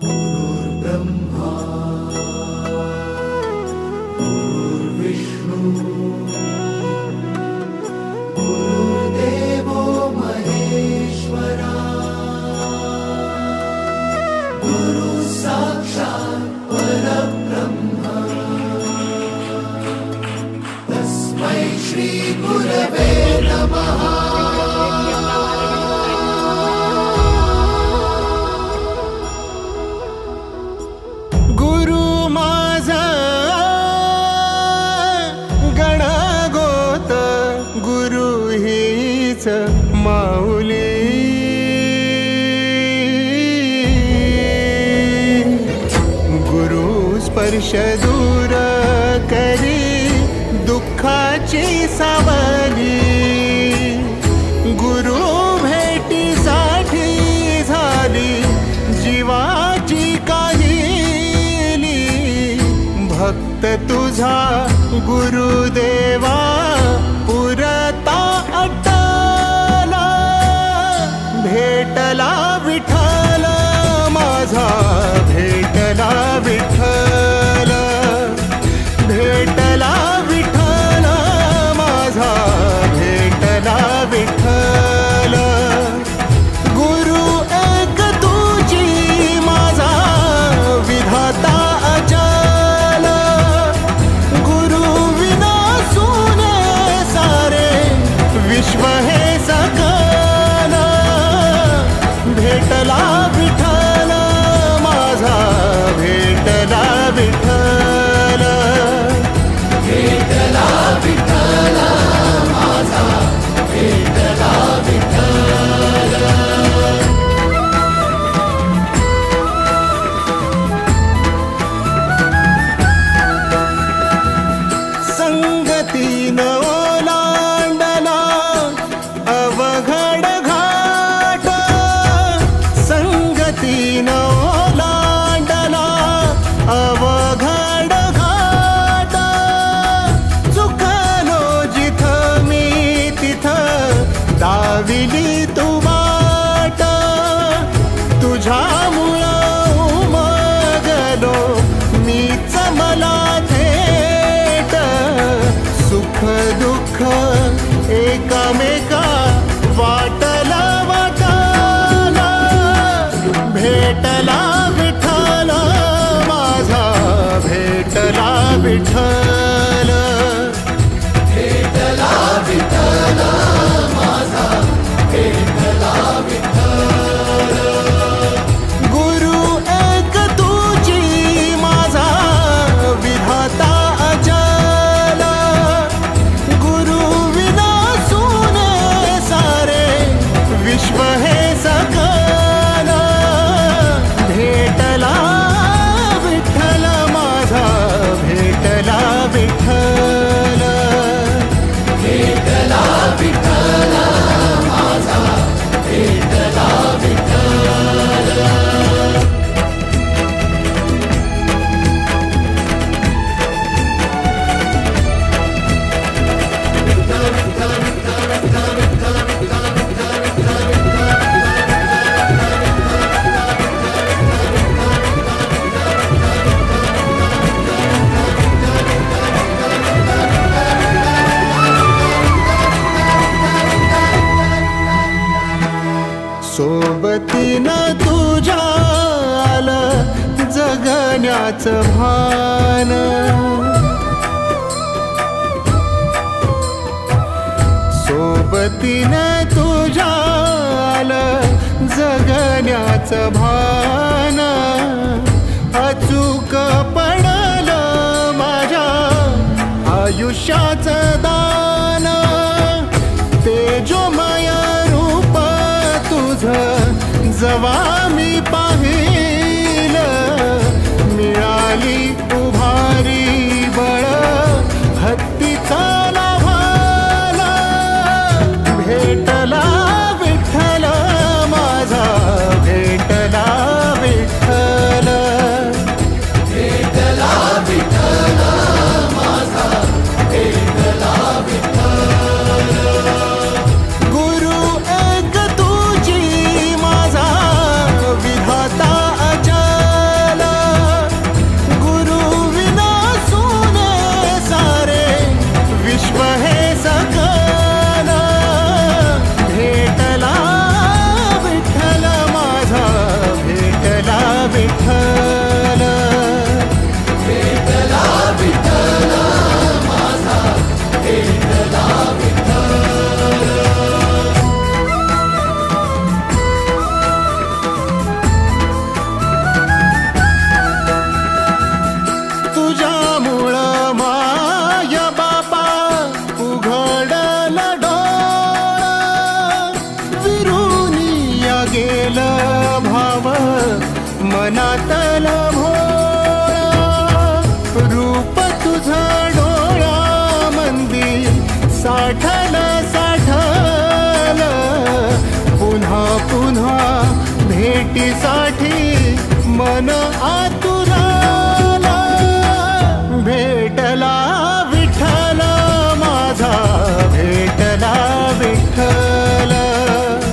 गुरुर्ब्रह्मा गुरुर्विष्णू गुरुर्देवो महेश्वरा गुरु साक्षात् परब्रह्म तस्मै श्री गुरवे नमः। माऊली गुरु स्पर्श दूर करी दुःखाची सावली गुरु भेटीसाठी झाली जीवाची काहिली भक्त तुझा गुरुदेवा पुरता भेटला विठ्ठल माझा भेटला विठ्ठल भेटला विठ्ठल माझा भेटला विठ्ठल गुरु एक तुझी माझा विधाता अचल गुरु विना सुने सारे विश्व हे सकल भेटला विठ्ठल माझा भेटला विठ्ठल भेटला विठ्ठल माझा भेटला विठ्ठल। संगतीन ओलांडला अवघड घाट संगतीन ओलांडला अवघड घाट चुकलो जिथं मी तिथं दाविली तू वाट तुझ्यामुळं उमगलो मीच मला थेट सुख दुःख एकामेका वाटला वाटाला भेटला विठ्ठल माझा भेटला विठ्ठल भेटला विठ्ठल माझा भेटला विठ्ठल गुरु एक तुझी माझा विधाता अचल गुरु विना सुने सारे विश्व हे सकल भेटला विठ्ठल माझा भेटला विठ्ठल भेटला विठ्ठल माझा भेटला विठ्ठल। सोबतीनं तुझ्या आलं जगण्याचं भान सोबतीनं तुझ्या आलं जगण्याचं भान अचूक पडलं माझ्या आयुष्याचं दान तेजोमय रूप तुझं जवा मी पाहिलं मिळाली उभारी बळ हत्तीचा लाभाला भेटला विठ्ठल माझा भेटला विठ्ठल भेटला विठ्ठल माझा भेटला विठ्ठल गुरु एक तुझी माझा गेलं भाव मनातल भोळा, रूप तुझं डोळ्यामंदी साठलं पुन्हा पुन्हा भेटीसाठी मन आतुरा.